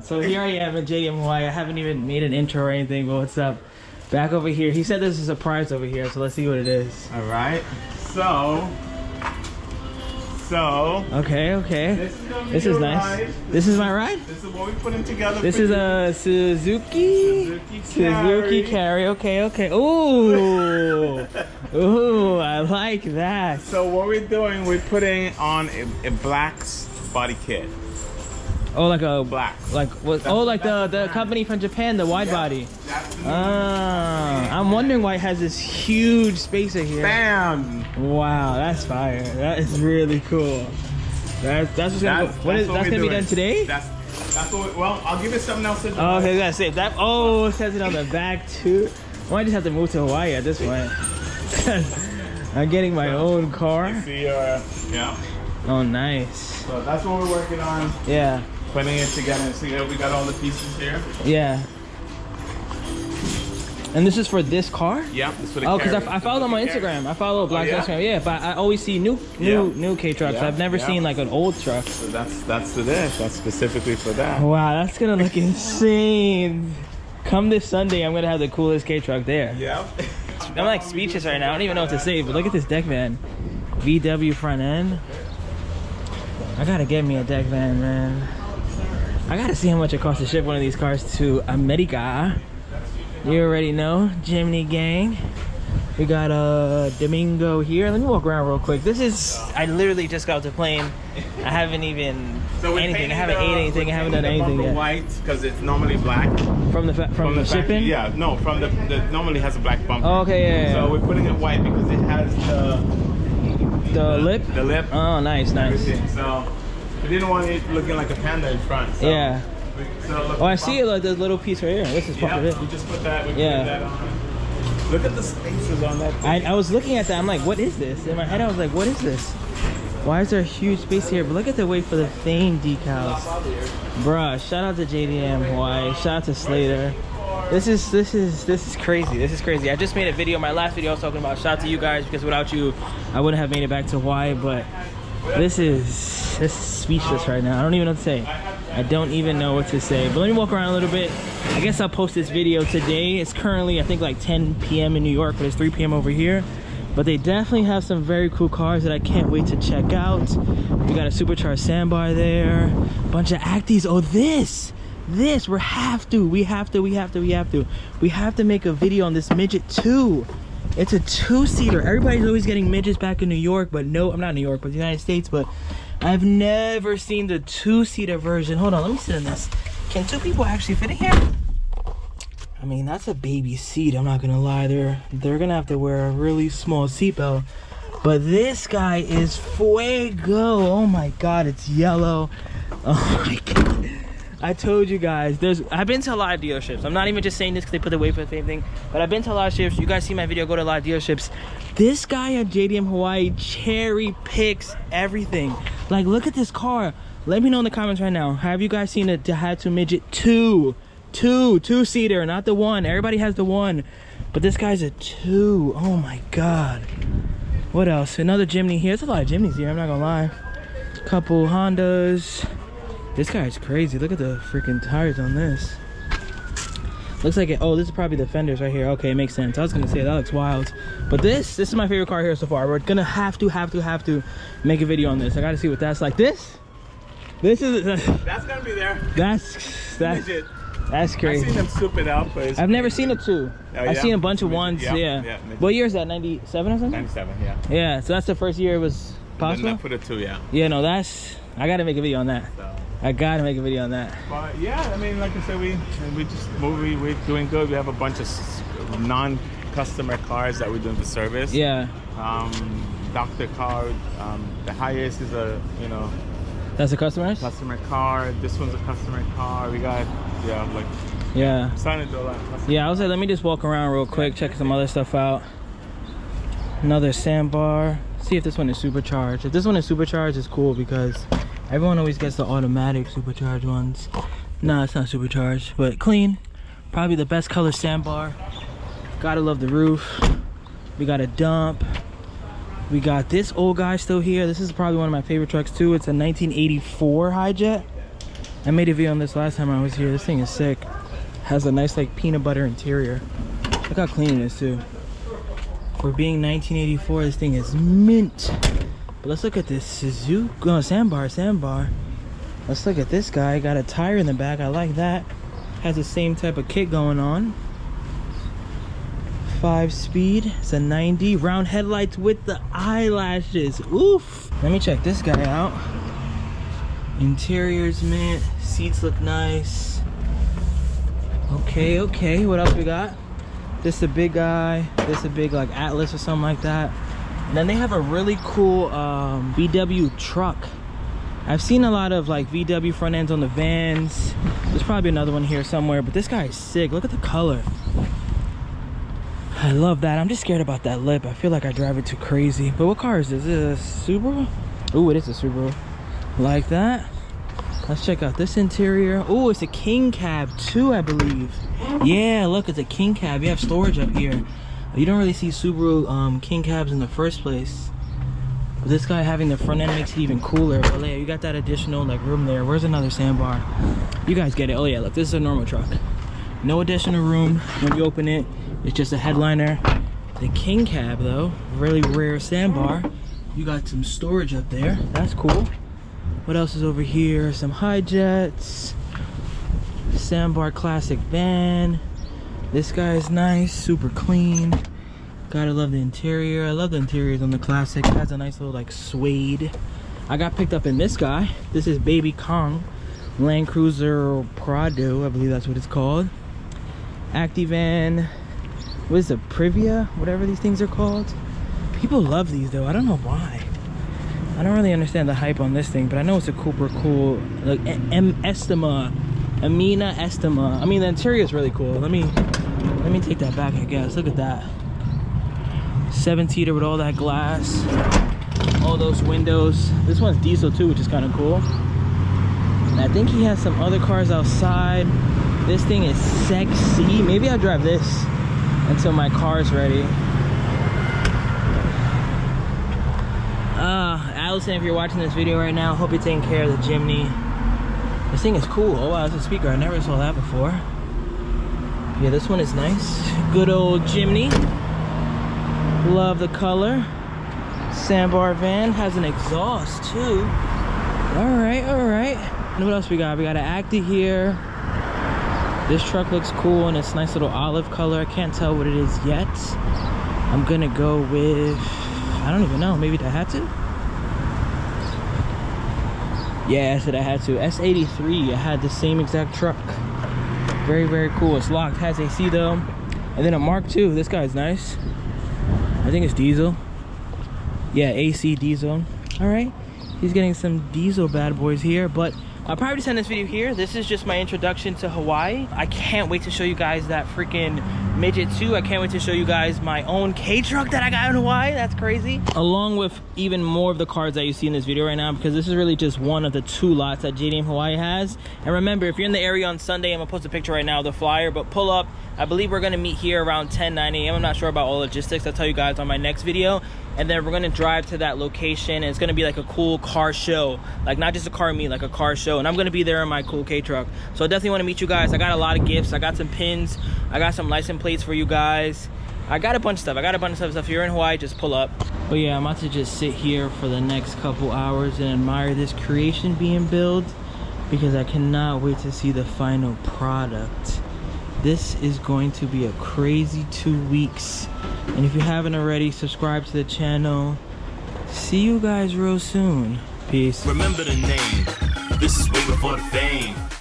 So here I am in JDM Hawaii. I haven't even made an intro or anything, but what's up? Back over here. He said there's a surprise over here, so let's see what it is. All right. So. Okay. This is nice. Ride. This is my ride? This is what we put in together. This is a Suzuki Carry. Okay. Ooh. Ooh, I like that. So what we're doing, we're putting on a BLAX body kit. Oh, like a BLAX. Like what? Oh, like the company from Japan, the wide body. I'm wondering why it has this huge spacer here. Bam! Wow, that's fire. That is really cool. That's what's gonna go. That's gonna be done today. That's what. Well, I'll give it something else to do. Oh, okay, that's it. That. Oh, it says it on the back too. Well, I just have to move to Hawaii at this point. I'm getting my own car. You see, yeah. Oh, nice. So that's what we're working on. Yeah. Putting it together. See, we got all the pieces here. Yeah. And this is for this car? Yeah, this for the because I follow them on Instagram. I follow BLAX Instagram. Yeah, but I always see new K trucks. Yeah, I've never seen like an old truck. So that's for this. That's specifically for that. Wow, that's gonna look insane. Come this Sunday, I'm gonna have the coolest K truck there. Yeah. I'm like speechless right now. I don't even know what to say. But look at this deck van, VW front end. I gotta get me a deck van, man. I gotta see how much it costs to ship one of these cars to America. You already know, Jimny gang. We got Domingo here. Let me walk around real quick. This is, I literally just got off the plane. I haven't even anything. I haven't ate anything. I haven't done anything yet. White because it's normally black. From the shipping? Yeah, no, from the normally has a black bumper. Oh, okay, yeah. So we're putting it white because it has the lip. The lip. Oh, nice. So we didn't want it looking like a panda in front. So yeah. Oh, I see it like this little piece right here. This is part of it. We just put that. We put that on. Look at the spaces on that thing. I was looking at that. I'm like, what is this? In my head, I was like, what is this? Why is there a huge space here? But look at the WayBeforeTheFame decals, bruh. Shout out to JDM Hawaii. Shout out to Slater. This is crazy. This is crazy. I just made a video. My last video I was talking about. Shout out to you guys because without you, I wouldn't have made it back to Hawaii. But this is speechless right now. I don't even know what to say. I don't even know what to say. But let me walk around a little bit. I guess I'll post this video today. It's currently, I think, like 10 p.m. in New York, but it's 3 p.m. over here. But they definitely have some very cool cars that I can't wait to check out. We got a supercharged sandbar there. Bunch of Acties. Oh, this we have to make a video on this midget 2. It's a 2-seater. Everybody's always getting midgets back in New York, but no, I'm not in New York, but the United States, but I've never seen the 2-seater version. Hold on, let me sit in this. Can 2 people actually fit in here? I mean, that's a baby seat, I'm not gonna lie. They're gonna have to wear a really small seatbelt. But this guy is fuego. Oh my God, it's yellow. Oh my God. I told you guys, I've been to a lot of dealerships. I'm not even just saying this because they put the WayBeforeTheFame thing, but I've been to a lot of dealerships. You guys see my video, go to a lot of dealerships. This guy at JDM Hawaii cherry picks everything. Like, look at this car. Let me know in the comments right now. Have you guys seen a Daihatsu Midget 2-seater, not the 1. Everybody has the 1, but this guy's a 2. Oh my God. What else? Another Jimny here. There's a lot of Jimnys here, I'm not gonna lie. Couple Hondas. This guy's crazy. Look at the freaking tires on this. Looks like it. Oh, this is probably the fenders right here. Okay, makes sense. I was gonna say that looks wild, but this is my favorite car here so far. We're gonna have to make a video on this. I gotta see what that's like. This is that's gonna be there. That's crazy. I've seen them soup it up, but I've never seen a 2. I've seen a bunch of 1s. Yeah. What year is that? 97 or something? 97. Yeah. Yeah. So that's the first year it was possible. And then I put a 2. Yeah. Yeah. No, I gotta make a video on that. So. I gotta make a video on that. But yeah, I mean, like I said, we're doing good. We have a bunch of non-customer cars that we're doing for service. Yeah. Doctor car. The highest is a That's a customer car. This one's a customer car. We got yeah. Starting to do a lot of customer Yeah, I was like, let me just walk around real quick, check some other stuff out. Another sandbar. See if this one is supercharged. If this one is supercharged, it's cool because everyone always gets the automatic supercharged ones. Nah, it's not supercharged, but clean. Probably the best color sandbar. Gotta love the roof. We got a dump. We got this old guy still here. This is probably one of my favorite trucks too. It's a 1984 Hijet. I made a video on this last time I was here. This thing is sick. Has a nice like peanut butter interior. Look how clean it is too. For being 1984, this thing is mint. But let's look at this Suzuki. Oh, sandbar. Let's look at this guy. Got a tire in the back. I like that. Has the same type of kit going on. 5-speed. It's a 90. Round headlights with the eyelashes. Oof. Let me check this guy out. Interior's mint. Seats look nice. Okay. What else we got? This a big guy. This a big like Atlas or something like that. And then they have a really cool VW truck. I've seen a lot of like VW front ends on the vans. There's probably another one here somewhere, but this guy is sick. Look at the color. I love that. I'm just scared about that lip. I feel like I drive it too crazy. But what car is this? Is it a Subaru? Ooh, it is a Subaru. Like that. Let's check out this interior. Oh, it's a king cab too, I believe. Yeah, look, it's a king cab. You have storage up here. You don't really see Subaru king cabs in the first place. But this guy having the front end makes it even cooler. But yeah, you got that additional like room there. Where's another sandbar? You guys get it. Oh yeah, look, this is a normal truck. No additional room when you open it. It's just a headliner. The king cab though, really rare sandbar. You got some storage up there. That's cool. What else is over here? Some high jets. Sandbar classic van. This guy is nice, super clean. Gotta love the interior. I love the interiors on the classic. It has a nice little like suede. I got picked up in this guy. This is Baby Kong Land Cruiser Prado, I believe that's what it's called. Activan. What is it? Privia? Whatever these things are called. People love these though. I don't know why. I don't really understand the hype on this thing, but I know it's a super cool like Amina Estima. I mean, the interior is really cool. Let me take that back, I guess. Look at that. 7-seater with all that glass, all those windows. This one's diesel too, which is kind of cool. And I think he has some other cars outside. This thing is sexy. Maybe I'll drive this until my car's ready. Allison, if you're watching this video right now, hope you're taking care of the Jimny. This thing is cool. Oh wow, it's a speaker. I never saw that before. Yeah, this one is nice. Good old Jimny. Love the color. Sandbar van. Has an exhaust too. Alright. And what else we got? We got an Acti here. This truck looks cool in its nice little olive color. I can't tell what it is yet. I'm gonna go with, I don't even know, maybe Daihatsu? Yeah, I said I had to. S83, I had the same exact truck. Very cool. It's locked, has AC though. And then a Mark II, this guy's nice. I think it's diesel. Yeah, AC diesel. All right, he's getting some diesel bad boys here, but I'll probably just end this video here. This is just my introduction to Hawaii. I can't wait to show you guys that freaking midget too. I can't wait to show you guys my own K-truck that I got in Hawaii. That's crazy. Along with even more of the cars that you see in this video right now, because this is really just one of the 2 lots that JDM Hawaii has. And remember, if you're in the area on Sunday, I'm gonna post a picture right now of the flyer, but pull up. I believe we're gonna meet here around 10, 9 a.m. I'm not sure about all logistics. I'll tell you guys on my next video. And then we're gonna drive to that location, and it's gonna be like a cool car show. Like not just a car meet, like a car show. And I'm gonna be there in my cool K-truck. So I definitely wanna meet you guys. I got a lot of gifts. I got some pins. I got some license plates for you guys. I got a bunch of stuff. So if you're in Hawaii, just pull up. But yeah, I'm about to just sit here for the next couple hours and admire this creation being built, because I cannot wait to see the final product. This is going to be a crazy 2 weeks. And if you haven't already, subscribe to the channel. See you guys real soon. Peace. Remember the name. This is way before the fame.